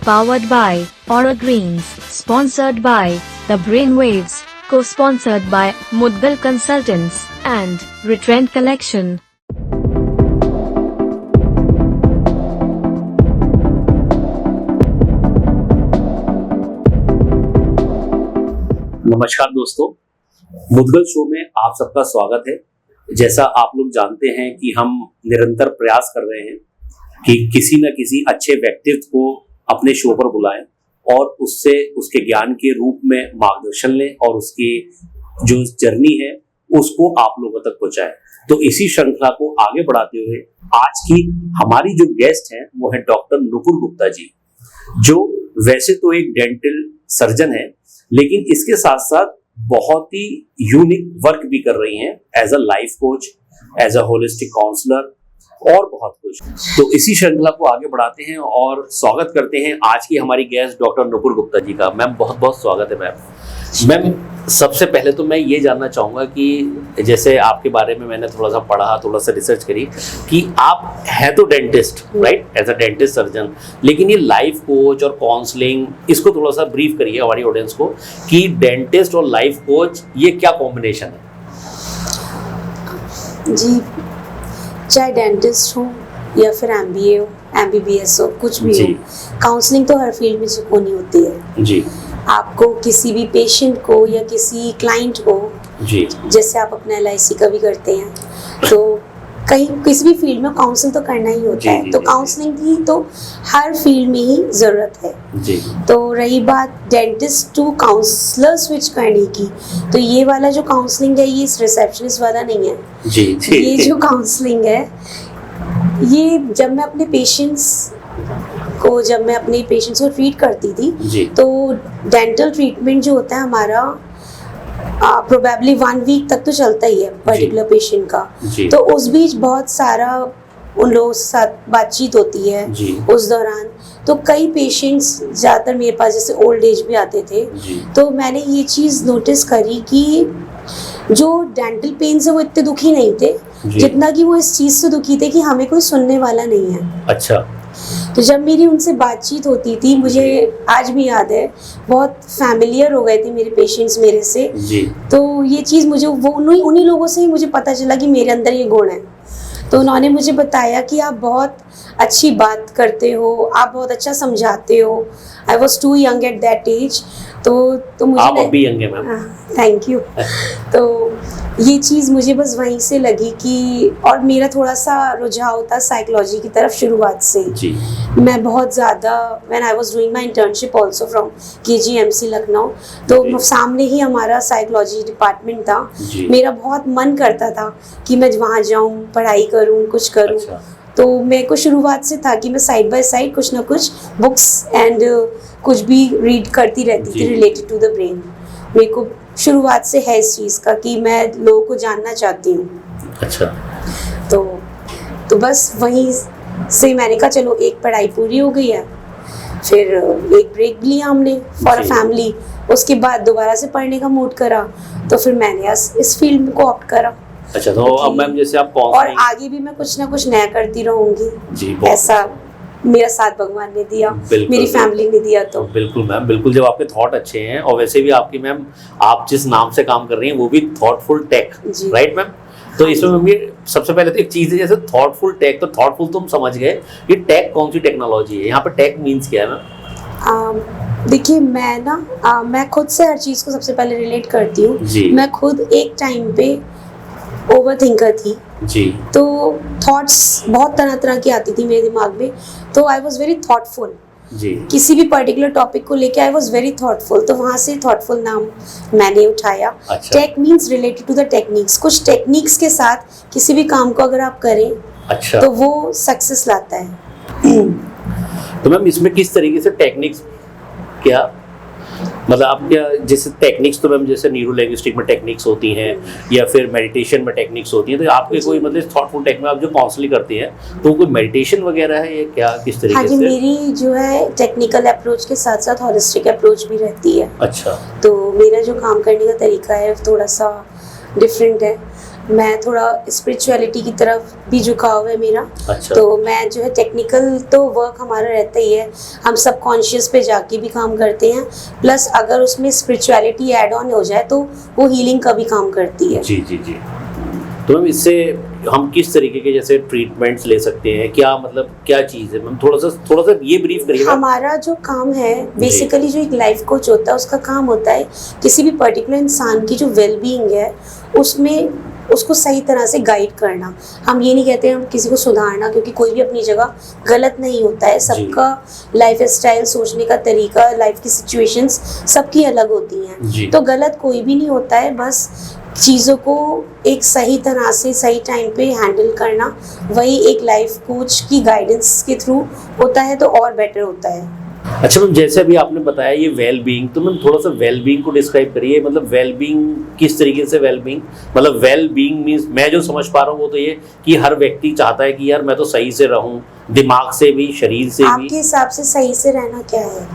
Powered by Aura Greens. Sponsored by The Brainwaves. Co-sponsored by Mudgal Consultants and Retrend Collection. नमस्कार दोस्तों, Mudgal show में आप सबका स्वागत है। जैसा आप लोग जानते हैं कि हम निरंतर प्रयास कर रहे हैं कि किसी न किसी अच्छे व्यक्तित्व को अपने शो पर बुलाएं और उससे उसके ज्ञान के रूप में मार्गदर्शन लें और उसकी जो जर्नी है उसको आप लोगों तक पहुंचाएं। तो इसी श्रृंखला को आगे बढ़ाते हुए आज की हमारी जो गेस्ट है वो है डॉक्टर नुपुर गुप्ता जी, जो वैसे तो एक डेंटल सर्जन है लेकिन इसके साथ साथ बहुत ही यूनिक वर्क भी कर रही हैं as a life coach, as a holistic counsellor और बहुत कुछ। तो इसी श्रृंखला को आगे बढ़ाते हैं और स्वागत करते हैं आज की हमारी गेस्ट डॉक्टर नुपुर गुप्ता जी का। मैम बहुत बहुत स्वागत है मैम। सबसे पहले तो मैं ये जानना चाहूँगा कि जैसे आपके बारे में मैंने थोड़ा सा पढ़ा, थोड़ा सा रिसर्च करी कि आप हैं तो dentist, right, as a dentist surgeon, लेकिन ये लाइफ कोच और काउंसलिंग, इसको थोड़ा सा ब्रीफ करिए हमारी ऑडियंस को कि डेंटिस्ट और लाइफ कोच ये क्या कॉम्बिनेशन है। जी, चाहे डेंटिस्ट हो या फिर MBA हो, MBBS हो, कुछ भी हो, काउंसलिंग तो हर फील्ड में होनी होती है जी। आपको किसी भी पेशेंट को या किसी क्लाइंट को जी, जैसे आप अपना LIC का भी करते हैं, तो कहीं किसी भी फील्ड में काउंसलिंग तो करना ही होता है। तो काउंसलिंग की तो हर फील्ड में ही ज़रूरत है जी। तो रही बात डेंटिस्ट टू काउंसलर स्विच करने की, तो ये वाला जो काउंसलिंग है ये रिसेप्शनिस्ट वाला नहीं है जी। ये जो काउंसलिंग है, ये जब मैं अपने पेशेंट्स को ट्रीट करती थी तो डेंटल ट्रीटमेंट जो होता है हमारा प्रोबेबली 1 वीक तक तो चलता ही है पर्टिकुलर पेशेंट का। तो उस बीच बहुत सारा उन लोगों के साथ बातचीत होती है उस दौरान। तो कई पेशेंट्स ज़्यादातर मेरे पास जैसे ओल्ड एज भी आते थे, तो मैंने ये चीज़ नोटिस करी कि जो डेंटल पेन से वो इतने दुखी नहीं थे जितना कि वो इस चीज़ से दुखी थे कि हमें कोई सुनने वाला नहीं है। अच्छा। तो जब मेरी उनसे बातचीत होती थी, मुझे आज भी याद है, बहुत फैमिलियर हो गए थे मेरे पेशेंट्स मेरे से जी। तो ये चीज़ मुझे वो उन्हीं लोगों से ही मुझे पता चला कि मेरे अंदर ये गुण है। तो उन्होंने मुझे बताया कि आप बहुत अच्छी बात करते हो, आप बहुत अच्छा समझाते हो। I was too young at that age. तो मुझे आप अभी यंग है मैम। Thank you. तो ये चीज़ मुझे बस वहीं से लगी कि, और मेरा थोड़ा सा रुझाव था साइकोलॉजी की तरफ शुरुआत से जी। मैं बहुत ज़्यादा when I was doing my internship also from KGMC Lucknow, तो सामने ही हमारा साइकोलॉजी डिपार्टमेंट था। मेरा बहुत मन करता था कि मैं वहाँ जाऊँ, पढ़ाई करूँ, कुछ करूँ। अच्छा। तो मेरे को शुरुआत से था कि मैं साइड बाय साइड कुछ ना कुछ बुक्स एंड कुछ भी रीड करती रहती थी रिलेटेड टू द ब्रेन। मेरे को शुरुआत से है इस चीज़ का कि मैं लोगों को जानना चाहती हूँ। अच्छा। तो बस वहीं से मैंने कहा चलो एक पढ़ाई पूरी हो गई है, फिर एक ब्रेक भी लिया हमने फॉर अ फैमिली। उसके बाद दोबारा से पढ़ने का मूड करा, तो फिर मैंने इस फील्ड को ऑप्ट करा। अच्छा। तो अब मैम जैसे आप और आगे भी मैं कुछ ना कुछ नया करती रहूँगी, ऐसा मेरा साथ भगवान ने दिया, मेरी फैमिली ने दिया। तो बिल्कुल मैम, बिल्कुल। जब आपके थॉट अच्छे हैं और वैसे भी आपकी मैम, आप जिस नाम से काम कर रही हैं वो भी थॉटफुल टेक, राइट मैम। तो इसमें मैम ये सबसे पहले तो एक चीज़ है, जैसे थॉटफुल टेक, तो थॉटफुल तो हम समझ गए, ये टेक कौन सी टेक्नोलॉजी है, यहाँ पे टेक मीन्स क्या है मैम? देखिए मैं खुद से हर चीज़ को सबसे पहले रिलेट करती हूँ। मैं खुद एक टाइम पे ओवर थिंकर थी जी। तो थॉट्स बहुत तरह की आती थी मेरे दिमाग में, तो आई वॉज वेरी थॉटफुल जी। किसी भी पर्टिकुलर टॉपिक को लेके आई वॉज वेरी थॉटफुल, तो वहाँ से थॉटफुल नाम मैंने उठाया। अच्छा। Tech means related to the techniques. कुछ टेक्निक्स के साथ किसी भी काम को अगर आप करें अच्छा, तो वो सक्सेस लाता है। तो मैम इसमें किस तरीके से टेक्निक्स, क्या मतलब आप क्या, जैसे टेक्निक्स तो मैम जैसे न्यूरो लिंग्विस्टिक में टेक्निक्स होती हैं या फिर मेडिटेशन में टेक्निक्स होती हैं, तो आपके कोई मतलब थॉटफुल टेक में आप जो काउंसलिंग करती हैं तो कोई मेडिटेशन वगैरह है या क्या, किस तरीके से? हाँ जी, मेरी जो है टेक्निकल अप्रोच के साथ साथ हॉलिस्टिक अप्रोच भी रहती है। अच्छा। तो मेरा जो काम करने का तरीका है थोड़ा सा डिफरेंट है। मैं थोड़ा स्पिरिचुअलिटी की तरफ भी झुकाव है मेरा। अच्छा। तो मैं जो है टेक्निकल तो वर्क हमारा रहता ही है, हम सबकॉन्शियस पे जाके भी काम करते हैं, प्लस अगर उसमें स्पिरिचुअलिटी ऐड ऑन हो जाए तो वो हीलिंग का भी काम करती है। जी जी जी। तो मैम इससे हम किस तरीके के जैसे ट्रीटमेंट्स ले सकते हैं, क्या मतलब क्या चीज़ है मैम, थोड़ा सा ये ब्रीफ करिए। हमारा जो काम है बेसिकली, जो एक लाइफ कोच होता है उसका काम होता है किसी भी पर्टिकुलर इंसान की जो वेलबीइंग है उसमें उसको सही तरह से गाइड करना। हम ये नहीं कहते हम किसी को सुधारना, क्योंकि कोई भी अपनी जगह गलत नहीं होता है, सबका लाइफ स्टाइल, सोचने का तरीका, लाइफ की सिचुएशंस सबकी अलग होती हैं, तो गलत कोई भी नहीं होता है, बस चीज़ों को एक सही तरह से सही टाइम पे हैंडल करना, वही एक लाइफ कोच की गाइडेंस के थ्रू होता है, तो और बेटर होता है। अच्छा मैम, जैसे अभी आपने बताया ये वेल बीइंग, तो मैम थोड़ा सा वेल बीइंग को डिस्क्राइब करिए, मतलब वेल बीइंग किस तरीके से वेल बीइंग, मतलब वेल बीइंग मीन्स मैं जो समझ पा रहा हूँ वो तो ये कि हर व्यक्ति चाहता है कि यार मैं तो सही से रहूँ, दिमाग से भी, शरीर से भी। आपके हिसाब से सही से रहना क्या है?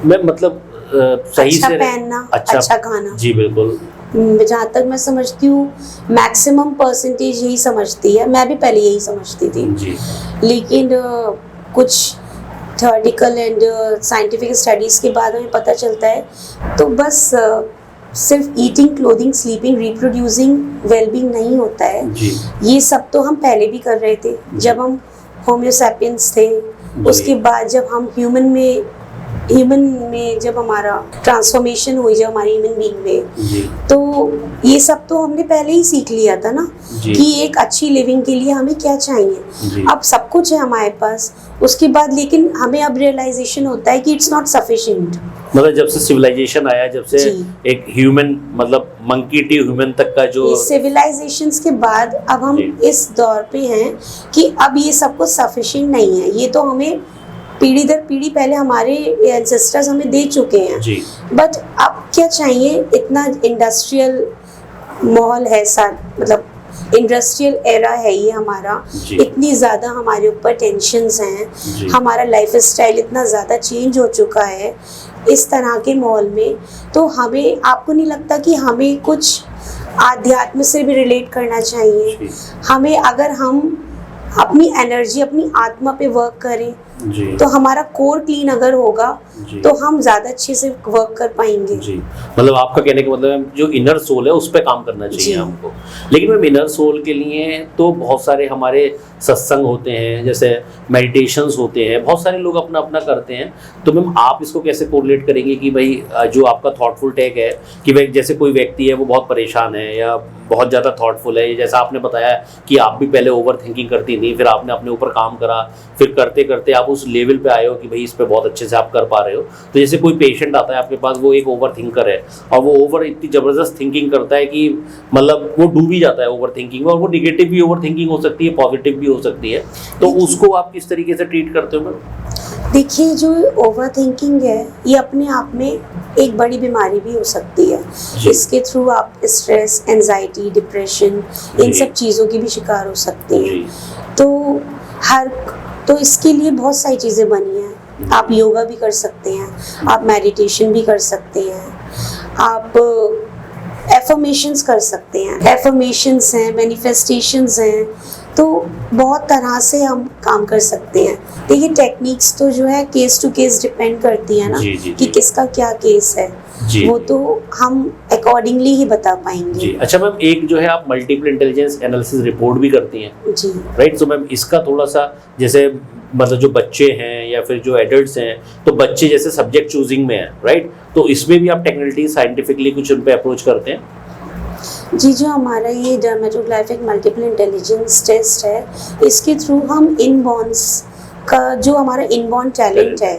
मैम मतलब सही अच्छा से पहनना, अच्छा खाना। जी बिल्कुल। जहाँ तक मैं समझती हूँ मैक्सिमम परसेंटेज यही समझती है, मैं भी पहले यही समझती थी जी। लेकिन कुछ थ्योरेटिकल एंड साइंटिफिक स्टडीज़ के बाद हमें पता चलता है तो बस सिर्फ eating, clothing, sleeping, reproducing wellbeing नहीं होता है जी। ये सब तो हम पहले भी कर रहे थे जब हम होम्योसैपियंस थे, उसके बाद जब हम ह्यूमन में जब हमारा ट्रांसफॉर्मेशन हुई, जब हमारी ह्यूमन बीइंग में, तो ये सब तो हमने पहले ही सीख लिया था ना कि एक अच्छी लिविंग के लिए हमें क्या चाहिए। अब सब कुछ है हमारे पास, उसके बाद लेकिन हमें अब रियलाइजेशन होता है कि इट्स नॉट सफिशिएंट। मतलब जब से सिविलाइजेशन आया, जब से एक ह्यूमन मतलब मंकी टू ह्यूमन तक का जो सिविलाइजेशंस के बाद अब हम इस दौर पे हैं कि अब ये सब कुछ सफिशिएंट नहीं है, ये तो हमें पीढ़ी दर पीढ़ी पहले हमारे एंसेस्टर्स हमें दे चुके हैं, बट अब क्या चाहिए, इतना इंडस्ट्रियल माहौल है मतलब इंडस्ट्रियल एरा है ये हमारा, इतनी ज़्यादा हमारे ऊपर टेंशन्स हैं, हमारा लाइफ स्टाइल इतना ज़्यादा चेंज हो चुका है इस तरह के माहौल में, तो हमें, आपको नहीं लगता कि हमें कुछ आध्यात्म से भी रिलेट करना चाहिए? हमें, अगर हम अपनी एनर्जी, अपनी आत्मा पे वर्क करें तो हमारा कोर क्लीन अगर होगा तो हम ज्यादा अच्छे से वर्क कर पाएंगे। जी, मतलब आपका कहने का मतलब है जो इनर सोल है उस पर काम करना चाहिए हमको। लेकिन मैम इनर सोल के लिए तो बहुत सारे हमारे सत्संग होते हैं, जैसे मेडिटेशंस होते हैं, बहुत सारे लोग अपना अपना करते हैं, तो मैम आप इसको कैसे कोरिलेट करेंगे कि भाई जो आपका थॉटफुल टेक है कि भाई जैसे कोई व्यक्ति है वो बहुत परेशान है या बहुत ज़्यादा थॉटफुल है, जैसा आपने बताया कि आप भी पहले ओवर थिंकिंग करती थी, फिर आपने अपने ऊपर काम करा, फिर करते करते आप उस लेवल पे आए हो कि भाई इस पे बहुत अच्छे से आप कर पा रहे हो। तो जैसे कोई पेशेंट आता है आपके पास, वो एक ओवर थिंकर है और वो ओवर इतनी ज़बरदस्त थिंकिंग करता है कि मतलब वो डूब ही जाता है ओवर थिंकिंग में, और वो निगेटिव भी ओवर थिंकिंग हो सकती है, पॉजिटिव भी हो सकती है, तो उसको आप किस तरीके से ट्रीट करते हो मैम? देखिए, जो ओवर थिंकिंग है ये अपने आप में एक बड़ी बीमारी भी हो सकती है, इसके थ्रू आप स्ट्रेस, एंजाइटी, डिप्रेशन, इन सब चीज़ों की भी शिकार हो सकते हैं। तो इसके लिए बहुत सारी चीज़ें बनी हैं, आप योगा भी कर सकते हैं, आप मेडिटेशन भी कर सकते हैं, आप एफर्मेशंस कर सकते हैं, एफर्मेशंस हैं, मैनिफेस्टेशंस हैं, तो बहुत तरह से हम काम कर सकते हैं। देखिए, टेक्निक्स तो जो है केस टू केस डिपेंड करती है ना, कि किसका क्या केस है, वो तो हम अकॉर्डिंगली ही बता पाएंगे। जी। अच्छा मैम, एक जो है आप मल्टीपल इंटेलिजेंस एनालिसिस रिपोर्ट भी करती हैं जी, राइट? तो मैम इसका थोड़ा सा, जैसे मतलब जो बच्चे हैं या फिर जो एडल्ट्स हैं, तो बच्चे जैसे सब्जेक्ट चूजिंग में है राइट, तो इसमें भी आप टेक्निकली साइंटिफिकली कुछ उन पे अप्रोच करते हैं? जी, जो हमारा ये डर्मेटोग्राफिक मल्टीपल इंटेलिजेंस टेस्ट है, इसके थ्रू हम इनबॉर्न्स का जो हमारा इनबॉर्न टैलेंट है,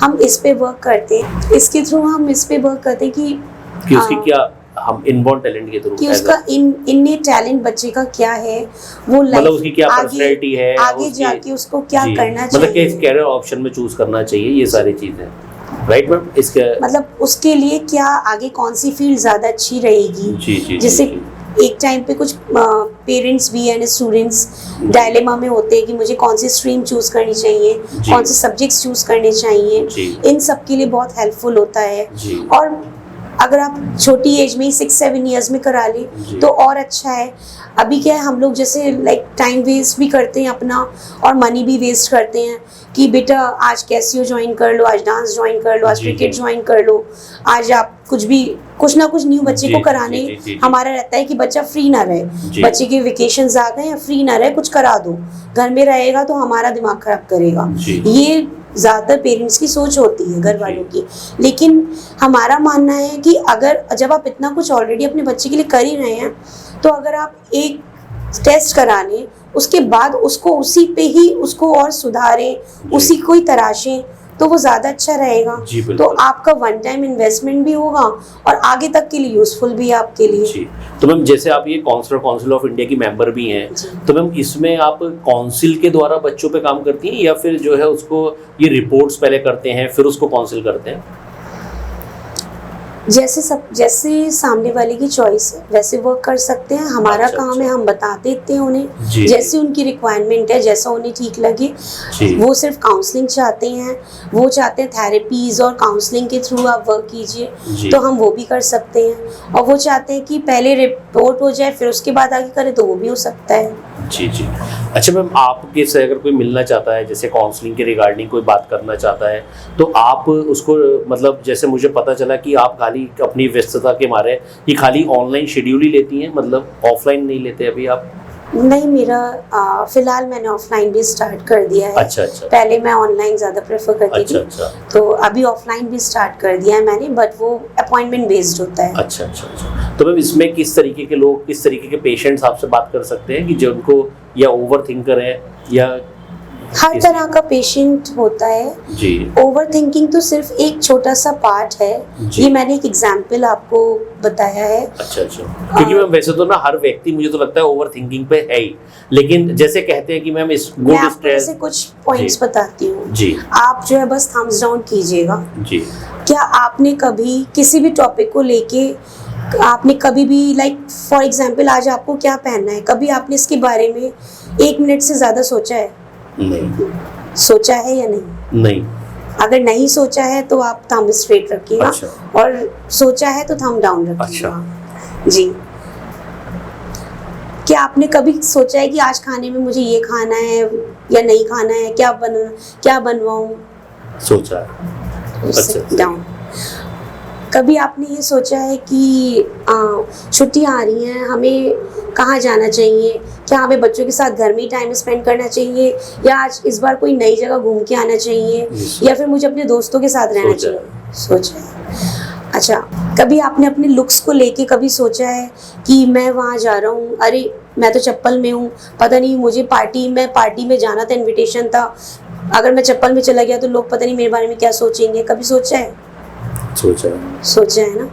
हम इस पे वर्क करते हैं। इसके थ्रू हम इस पे वर्क करते हैं कि उसकी क्या, हम इनबॉर्न टैलेंट के थ्रू कि उसका इन्ने टैलेंट बच्चे का क्या है, वो मतलब उसकी क्या पर्सनैलिटी है, आगे जाके उसको क्या करना चाहिए, मतलब किस कैरियर ऑप्शन में चूज करना चाहिए, ये सारी चीजें राइट मैम। इसके मतलब उसके लिए क्या आगे कौन सी फील्ड ज्यादा अच्छी रहेगी। जैसे एक टाइम पे कुछ पेरेंट्स भी एंड स्टूडेंट्स डायलेमा में होते हैं कि मुझे कौन सी स्ट्रीम चूज करनी चाहिए, कौन से सब्जेक्ट्स चूज करने चाहिए, इन सब के लिए बहुत हेल्पफुल होता है। और अगर आप छोटी एज में 6-7 ईयर्स में करा लें तो और अच्छा है। अभी क्या है, हम लोग जैसे लाइक टाइम वेस्ट भी करते हैं अपना और मनी भी वेस्ट करते हैं कि बेटा आज कैसियो ज्वाइन कर लो, आज डांस ज्वाइन कर लो, आज क्रिकेट ज्वाइन कर लो, आज आप कुछ ना कुछ न्यू बच्चे को कराने। हमारा रहता है कि बच्चा फ्री ना रहे, बच्चे के वेकेशंस आ गए या फ्री ना रहे, कुछ करा दो। घर में रहेगा तो हमारा दिमाग खराब करेगा। ये ज़्यादातर पेरेंट्स की सोच होती है, घर वालों की। लेकिन हमारा मानना है कि अगर जब आप इतना कुछ ऑलरेडी अपने बच्चे के लिए कर ही रहे हैं तो अगर आप एक टेस्ट कराने उसके बाद उसको उसी पे ही उसको और सुधारें, उसी को ही तराशें तो वो ज़्यादा अच्छा रहेगा। तो आपका वन टाइम इन्वेस्टमेंट भी होगा और आगे तक के लिए यूजफुल भी है आपके लिए। तो मैम जैसे आप ये काउंसिल ऑफ इंडिया की मेंबर भी हैं, तो मैम इसमें आप काउंसिल के द्वारा बच्चों पे काम करती हैं या फिर जो है उसको ये रिपोर्ट्स पहले करते हैं फिर उसको काउंसिल करते हैं? जैसे सामने वाले की चॉइस है वैसे वर्क कर सकते हैं। हमारा काम है हम बता देते हैं उन्हें जैसे उनकी रिक्वायरमेंट है, जैसा उन्हें ठीक लगे। वो सिर्फ काउंसलिंग चाहते हैं, वो चाहते हैं थेरेपीज और काउंसलिंग के थ्रू आप वर्क कीजिए तो हम वो भी कर सकते हैं। और वो चाहते हैं कि पहले रिपोर्ट हो जाए फिर उसके बाद आगे करें तो वो भी हो सकता है। जी। अच्छा मैम, आपके से अगर कोई मिलना चाहता है जैसे काउंसलिंग के रिगार्डिंग कोई बात करना चाहता है तो आप उसको मतलब जैसे मुझे पता चला कि आप खाली अपनी व्यस्तता के मारे ये खाली ऑनलाइन शेड्यूल ही लेती हैं, मतलब ऑफलाइन नहीं लेते अभी आप? नहीं, मेरा फिलहाल मैंने ऑफलाइन भी स्टार्ट कर दिया है। अच्छा। पहले मैं ऑनलाइन ज़्यादा प्रेफर करती थी। तो अभी ऑफलाइन भी स्टार्ट कर दिया है मैंने, बट वो अपॉइंटमेंट बेस्ड होता है। अच्छा। तो मैम इसमें किस तरीके के लोग, किस तरीके के पेशेंट्स आपसे बात कर सकते हैं कि जो उनको या ओवर थिंकर है या हर तरह का पेशेंट होता है जी। ओवर थिंकिंग तो सिर्फ एक छोटा सा पार्ट है, ये मैंने एक एग्जाम्पल आपको बताया है। अच्छा। क्योंकि मैम वैसे तो ना हर व्यक्ति मुझे तो लगता है ओवर थिंकिंग पे है ही, लेकिन जैसे कहते हैं कि मैम इस मैं आपको ऐसे कुछ पॉइंट्स बताती हूँ जी। आप जो है बस थम्स डाउन कीजिएगा जी। क्या आपने कभी किसी भी टॉपिक को लेके आपने कभी भी लाइक फॉर एग्जाम्पल आज आपको क्या पहनना है, कभी आपने इसके बारे में 1 मिनट से ज्यादा सोचा है? नहीं। सोचा है या नहीं? नहीं। अगर नहीं सोचा है तो आप थंब स्ट्रेट रखिएगा। अच्छा। और सोचा है तो थंब डाउन रखिएगा। अच्छा। जी। क्या आपने कभी सोचा है कि आज खाने में मुझे ये खाना है या नहीं खाना है, क्या बनवाऊं? सोचा है। अच्छा। डाउन। कभी आपने ये सोचा है कि छुट्टियाँ आ रही हैं, हमें कहाँ जाना चाहिए? क्या हमें बच्चों के साथ घर में ही टाइम स्पेंड करना चाहिए या आज इस बार कोई नई जगह घूम के आना चाहिए या फिर मुझे अपने दोस्तों के साथ रहना चाहिए? सोचा है। अच्छा। कभी आपने अपने लुक्स को लेके कभी सोचा है कि मैं वहाँ जा रहा हूँ, अरे मैं तो चप्पल में हूँ, पता नहीं मुझे पार्टी में जाना था, इन्विटेशन था, अगर मैं चप्पल में चला गया तो लोग पता नहीं मेरे बारे में क्या सोचेंगे? कभी सोचा है? सोचा है ना।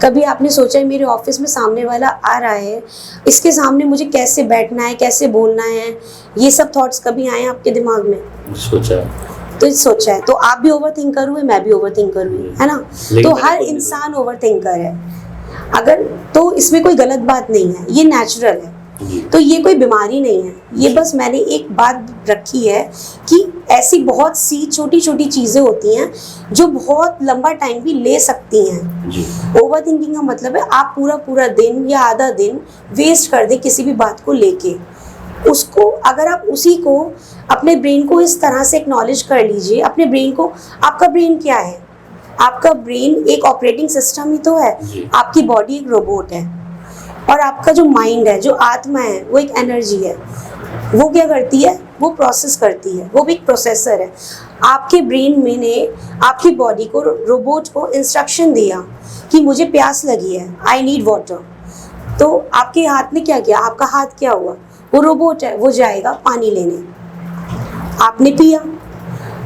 कभी आपने सोचा है मेरे ऑफिस में सामने वाला आ रहा है, इसके सामने मुझे कैसे बैठना है, कैसे बोलना है? ये सब थॉट्स कभी आए आपके दिमाग में? सोचा है। तो आप भी ओवर थिंकर हुए, मैं भी ओवर थिंकर हुई, है ना। तो हर इंसान ओवर थिंकर है। अगर तो इसमें कोई गलत बात नहीं है, ये नेचुरल है। तो ये कोई बीमारी नहीं है, ये बस मैंने एक बात रखी है कि ऐसी बहुत सी छोटी छोटी चीजें होती हैं जो बहुत लंबा टाइम भी ले सकती हैं। ओवर थिंकिंग का मतलब है आप पूरा दिन या आधा दिन वेस्ट कर दें किसी भी बात को लेके। उसको अगर आप उसी को अपने ब्रेन को इस तरह से एक्नॉलेज कर लीजिए, अपने ब्रेन को, आपका ब्रेन क्या है? आपका ब्रेन एक ऑपरेटिंग सिस्टम ही तो है। आपकी बॉडी एक रोबोट है और आपका जो माइंड है, जो आत्मा है, वो एक एनर्जी है। वो क्या करती है? वो प्रोसेस करती है, वो भी एक प्रोसेसर है। आपके ब्रेन में ने आपकी बॉडी को, रोबोट को इंस्ट्रक्शन दिया कि मुझे प्यास लगी है, आई नीड वाटर। तो आपके हाथ ने क्या किया? आपका हाथ क्या हुआ? वो रोबोट है, वो जाएगा पानी लेने, आपने पिया।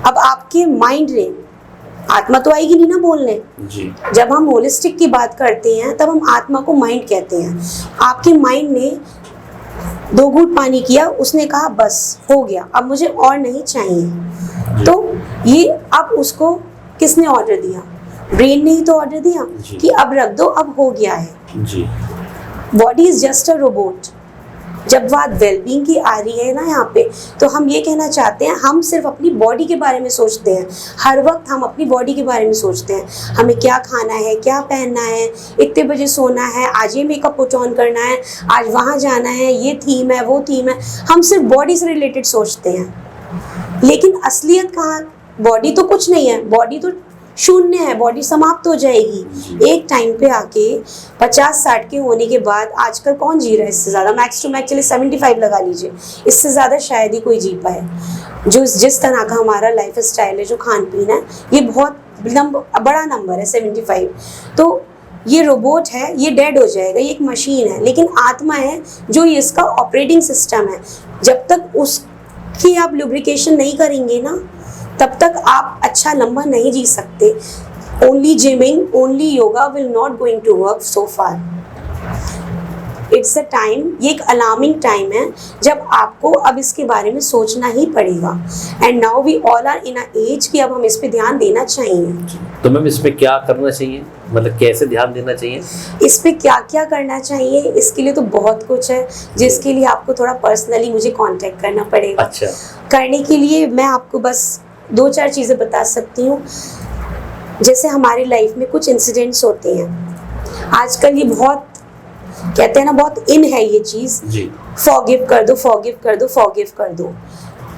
अब आपके माइंड ने, आत्मा तो आएगी नहीं ना बोलने जी। जब हम होलिस्टिक की बात करते हैं तब हम आत्मा को माइंड कहते हैं। आपके माइंड ने 2 घूंट पानी किया, उसने कहा बस हो गया, अब मुझे और नहीं चाहिए। तो ये अब उसको किसने ऑर्डर दिया? ब्रेन ने ही तो ऑर्डर दिया कि अब रख दो, अब हो गया है जी। Body is just a robot. जब बात वेलबींग की आ रही है ना यहाँ पे, तो हम ये कहना चाहते हैं, हम सिर्फ अपनी बॉडी के बारे में सोचते हैं, हर वक्त हम अपनी बॉडी के बारे में सोचते हैं, हमें क्या खाना है, क्या पहनना है, इतने बजे सोना है, आज ये मेकअप पुट ऑन करना है, आज वहाँ जाना है, ये थीम है, वो थीम है, हम सिर्फ बॉडी से रिलेटेड सोचते हैं। लेकिन असलियत कहाँ, बॉडी तो कुछ नहीं है, बॉडी तो शून्य है, बॉडी समाप्त हो जाएगी एक टाइम पे आके। 50-60 के होने के बाद आजकल कौन जी रहा है इससे ज़्यादा, मैक्स टू मैक्स चलिए 75 लगा लीजिए, इससे ज़्यादा शायद ही कोई जी पाए। जो जिस तरह का हमारा लाइफ स्टाइल है, जो खान पीन है, ये बहुत बड़ा नंबर है 75। तो ये रोबोट है, ये डेड हो जाएगा, ये एक मशीन है, लेकिन आत्मा है जो इसका ऑपरेटिंग सिस्टम है। जब तक उसकी आप लुब्रिकेशन नहीं करेंगे ना, तब तक आप अच्छा लंबा नहीं जी सकते। Only gymming, only yoga will not going to work so far. It's a time, ये एक अलार्मिंग टाइम है जब आपको अब इसके बारे में सोचना ही पड़ेगा। And now we all are in a age कि अब हम इस पे ध्यान देना चाहिए। तो मैम इस पे क्या करना चाहिए, मतलब कैसे ध्यान देना चाहिए? इस पे क्या क्या करना चाहिए, इसके लिए तो बहुत कुछ है, जिसके लिए आपको थोड़ा पर्सनली मुझे कांटेक्ट करना पड़ेगा। अच्छा। करने के लिए मैं आपको बस 2-4 चीज़ें बता सकती हूँ। जैसे हमारी लाइफ में कुछ इंसिडेंट्स होते हैं, आजकल ये बहुत कहते हैं ना, बहुत इन है ये चीज़, फॉरगिव कर दो, फॉरगिव कर दो, फॉरगिव कर दो।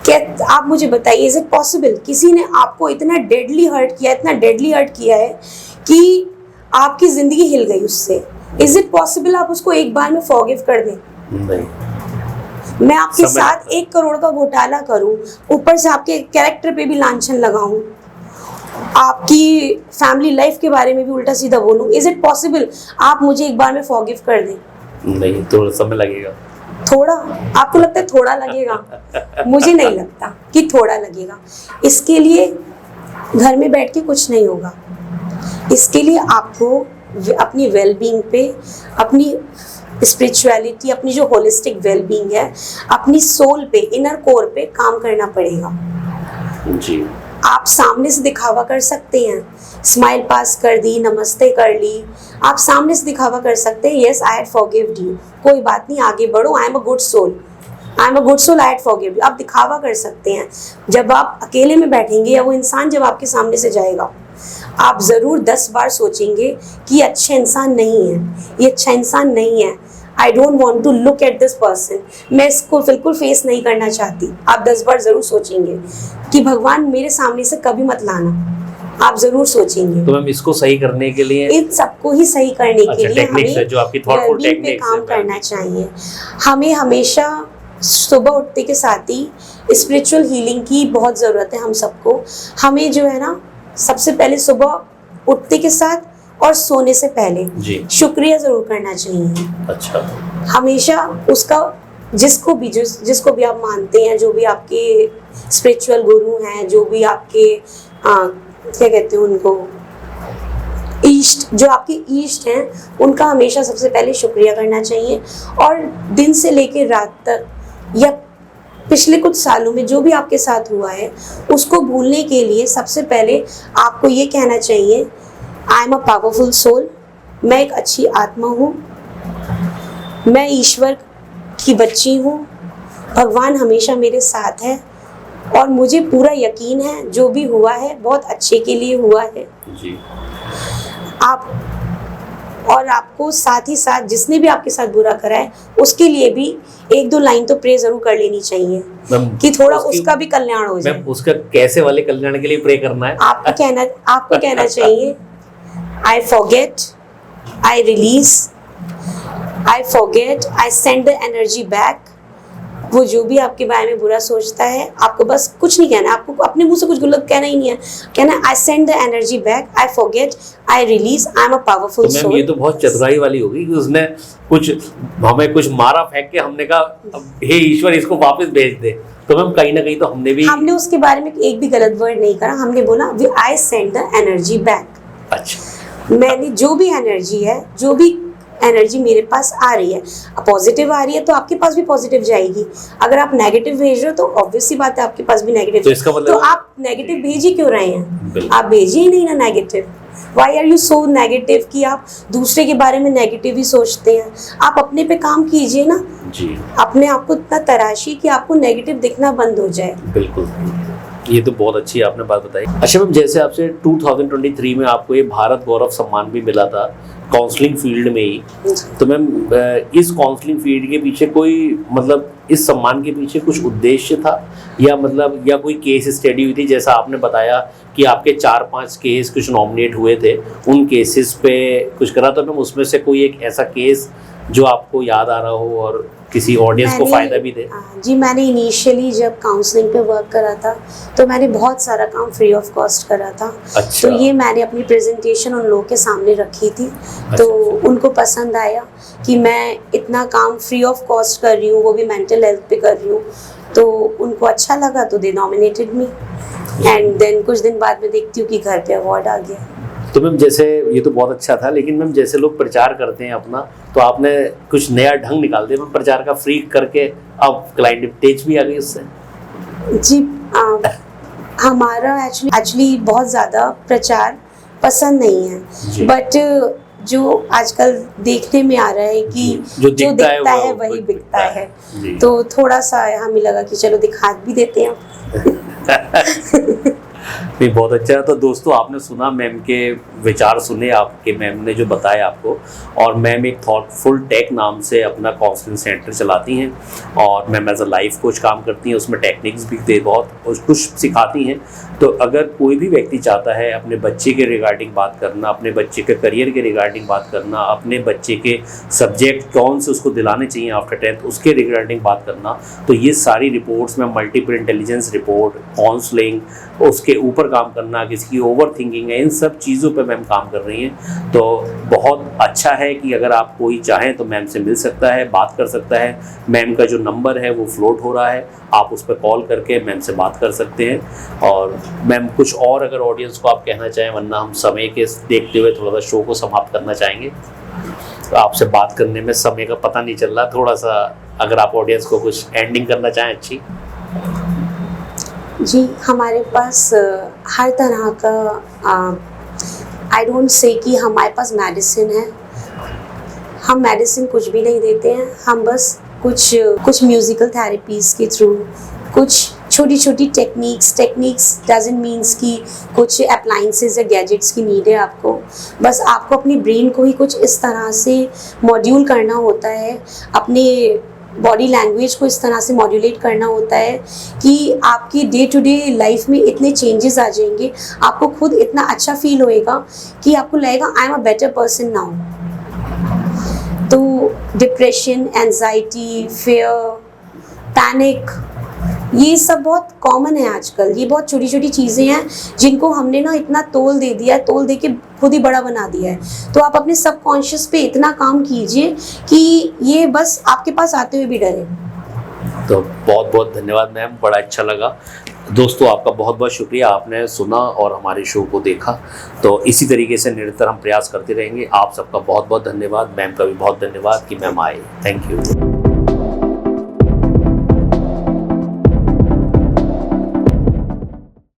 क्या आप मुझे बताइए, इज इट पॉसिबल किसी ने आपको इतना डेडली हर्ट किया, इतना डेडली हर्ट किया है कि आपकी ज़िंदगी हिल गई उससे, इज इट पॉसिबल आप उसको एक बार में फॉरगिव कर दें? नहीं। मैं आपके साथ 1 करोड़ का घोटाला करूं, ऊपर से आपके कैरेक्टर पे भी लांछन लगाऊं, आपकी फैमिली लाइफ के बारे में भी उल्टा सीधा बोलूं, इज इट पॉसिबल आप मुझे एक बार में फॉरगिव कर दें? नहीं, थोड़ा समय लगेगा। थोड़ा? आपको लगता है थोड़ा लगेगा? मुझे नहीं लगता कि थोड़ा लगेगा। इसके लिए घर में बैठ के कुछ नहीं होगा। इसके लिए आपको अपनी वेलबींग पे, अपनी स्पिरिचुअलिटी, अपनी जो होलिस्टिक वेलबींग है, अपनी सोल पे, इनर कोर पे काम करना पड़ेगा जी। आप सामने से दिखावा कर सकते हैं, स्माइल पास कर दी, नमस्ते कर ली, आप सामने से दिखावा कर सकते हैं, yes I had forgiven you, कोई बात नहीं, आगे बढ़ो, I am a good soul, I am a good soul, I had forgiven you, आप दिखावा कर सकते हैं। जब आप अकेले में बैठेंगे या वो इंसान जब आपके सामने से जाएगा, आप ज़रूर 10 बार सोचेंगे कि ये अच्छा इंसान नहीं है, ये अच्छा इंसान नहीं है, I don't want to look at this person, मैं इसको बिल्कुल फेस नहीं करना चाहती। आप 10 बार ज़रूर सोचेंगे कि भगवान मेरे सामने से कभी मत लाना, आप ज़रूर सोचेंगे। तो मैम इसको सही करने के लिए, इन सबको ही सही करने के लिए हमें जो आपकी थॉटफुल टेक्निक्स पे काम करना चाहिए। हमें हमेशा सुबह उठते के साथ ही स्पिरिचुअल हीलिंग की बहुत ज़रूरत है हम सबको। हमें जो है ना, सबसे पहले सुबह उठते के साथ और सोने से पहले शुक्रिया ज़रूर करना चाहिए। अच्छा। हमेशा उसका, जिसको भी आप मानते हैं, जो भी आपके स्पिरिचुअल गुरु हैं, जो भी आपके क्या कहते हैं उनको, ईष्ट, जो आपके ईष्ट हैं, उनका हमेशा सबसे पहले शुक्रिया करना चाहिए। और दिन से लेकर रात तक या पिछले कुछ सालों में जो भी आपके साथ हुआ है, उसको भूलने के लिए सबसे पहले आपको ये कहना चाहिए, I am a powerful soul, मैं एक अच्छी आत्मा हूँ, मैं ईश्वर की बच्ची हूँ, भगवान हमेशा मेरे साथ है और मुझे पूरा यकीन है जो भी हुआ है बहुत अच्छे के लिए हुआ है जी। और आपको साथ ही साथ जिसने भी आपके साथ बुरा करा है उसके लिए भी 1-2 लाइन तो प्रे जरूर कर लेनी चाहिए कि थोड़ा उसका भी कल्याण हो जाए। उसका कैसे वाले कल्याण के लिए प्रे करना है? आपको कहना चाहिए, I forget, I release, I forget, I send the energy back। वो जो भी आपके बारे में बुरा सोचता है, आपको बस कुछ नहीं कहना, आपको अपने मुंह से कुछ गलत कहना ही नहीं है, कहना I send the energy back, I forget, I release, I am a powerful soul। तो ये तो बहुत चतुराई वाली होगी कि उसने हमें कुछ मारा फेंक के, हमने कहा हे ईश्वर इसको वापस भेज दे। तो मैम कहीं ना कहीं तो हमने उसके बारे में एक भी गलत वर्ड नहीं करा, हमने बोला I send the energy back। अच्छा। मैंने जो भी एनर्जी है, जो भी एनर्जी मेरे पास आ रही है, पॉजिटिव आ रही है तो आपके पास भी पॉजिटिव जाएगी। अगर आप नेगेटिव भेज रहे हो तो ऑब्वियस सी बात है आपके पास भी नेगेटिव। तो इसका मतलब तो आप नेगेटिव भेज ही क्यों रहे हैं? आप भेजिए ही नहीं ना negative. Why are you so negative कि आप दूसरे के बारे में नेगेटिव ही सोचते हैं? आप अपने पे काम कीजिए ना जी, अपने आप को इतना तराशी कि आपको नेगेटिव दिखना बंद हो जाए। बिल्कुल, ये तो बहुत अच्छी आपने बात बताई। अच्छा मैम, जैसे आपसे 2023 में आपको ये भारत गौरव सम्मान भी मिला था काउंसलिंग फील्ड में ही, तो मैम इस काउंसलिंग फील्ड के पीछे कोई मतलब इस सम्मान के पीछे कुछ उद्देश्य था या मतलब या कोई केस स्टडी हुई थी? जैसा आपने बताया कि आपके 4-5 केस कुछ नॉमिनेट हुए थे, उन केसेस पे कुछ करा, तो मैम उसमें से कोई एक ऐसा केस जो आपको याद आ रहा हो और किसी ऑडियंस को फायदा भी दे? जी, मैंने इनिशियली जब काउंसलिंग पे वर्क करा था तो मैंने बहुत सारा काम फ्री ऑफ कॉस्ट करा था। अच्छा। तो ये मैंने अपनी प्रेजेंटेशन उन लोगों के सामने रखी थी। अच्छा। तो उनको पसंद आया कि मैं इतना काम फ्री ऑफ कॉस्ट कर रही हूँ, वो भी मेंटल हेल्थ पे कर रही हूँ, तो उनको अच्छा लगा तो दे नॉमिनेटेड मी। एंड देन कुछ दिन बाद में देखती हूँ कि घर पे अवार्ड आ गया। तो मैम जैसे ये तो बहुत अच्छा था, लेकिन मैम जैसे लोग प्रचार करते हैं अपना, तो आपने कुछ नया ढंग निकाल दिया मैम प्रचार का, फ्री करके अब क्लाइंट टेज भी आ गई उससे। जी, हमारा एक्चुअली बहुत ज़्यादा प्रचार पसंद नहीं है, बट जो आजकल देखने में आ रहा है कि जो दिखता है वही बिकता है, तो थोड़ा सा हमें लगा कि चलो दिखा भी देते हैं। नहीं, बहुत अच्छा है। तो दोस्तों आपने सुना मैम के विचार सुने, आपके मैम ने जो बताया आपको, और मैम एक थॉटफुल टेक नाम से अपना काउंसलिंग सेंटर चलाती हैं और ma'am as a life coach काम करती हैं, उसमें टेक्निक्स भी बहुत कुछ सिखाती हैं। तो अगर कोई भी व्यक्ति चाहता है अपने बच्चे के रिगार्डिंग बात करना, अपने बच्चे के करियर के रिगार्डिंग बात करना, अपने बच्चे के सब्जेक्ट कौन से उसको दिलाने चाहिए आफ्टर 10th उसके रिगार्डिंग बात करना, तो ये सारी रिपोर्ट्स में मल्टीपल इंटेलिजेंस रिपोर्ट, काउंसलिंग, उसके ऊपर काम करना, किसी की ओवर थिंकिंग है, इन सब चीज़ों पे मैम काम कर रही हैं। तो बहुत अच्छा है कि अगर आप कोई चाहें तो मैम से मिल सकता है, बात कर सकता है। मैम का जो नंबर है वो फ्लोट हो रहा है, आप उस पर कॉल करके मैम से बात कर सकते हैं। और मैम कुछ और अगर ऑडियंस को आप कहना चाहें, वरना हम समय के देखते हुए थोड़ा सा शो को समाप्त करना चाहेंगे। तो आपसे बात करने में समय का पता नहीं चल रहा, थोड़ा सा अगर आप ऑडियंस को कुछ एंडिंग करना चाहें अच्छी। जी, हमारे पास हर तरह का आई डोंट से कि हमारे पास मेडिसिन है, हम मेडिसिन कुछ भी नहीं देते हैं, हम बस कुछ म्यूज़िकल थेरेपीज़ के थ्रू, कुछ छोटी छोटी टेक्निक्स डजंट मीन्स कि कुछ अप्लाइंसेस या गैजेट्स की नीड है आपको, बस आपको अपनी ब्रेन को ही कुछ इस तरह से मॉड्यूल करना होता है, अपने बॉडी लैंग्वेज को इस तरह से मॉड्यूलेट करना होता है कि आपकी डे टू डे लाइफ में इतने चेंजेस आ जाएंगे, आपको खुद इतना अच्छा फील होएगा कि आपको लगेगा आई am a better person now. तो डिप्रेशन, एंजाइटी, फियर, पैनिक, ये सब बहुत कॉमन है आजकल। ये बहुत छोटी छोटी चीज़ें हैं जिनको हमने ना इतना तोल दे दिया है, तोल दे के खुद ही बड़ा बना दिया है। तो आप अपने सबकॉन्शियस पे इतना काम कीजिए कि ये बस आपके पास आते हुए भी डरे। तो बहुत बहुत धन्यवाद मैम, बड़ा अच्छा लगा। दोस्तों आपका बहुत बहुत शुक्रिया, आपने सुना और हमारे शो को देखा। तो इसी तरीके से निरंतर हम प्रयास करते रहेंगे। आप सबका बहुत बहुत धन्यवाद, मैम का भी बहुत धन्यवाद कि मैम आए। Thank you.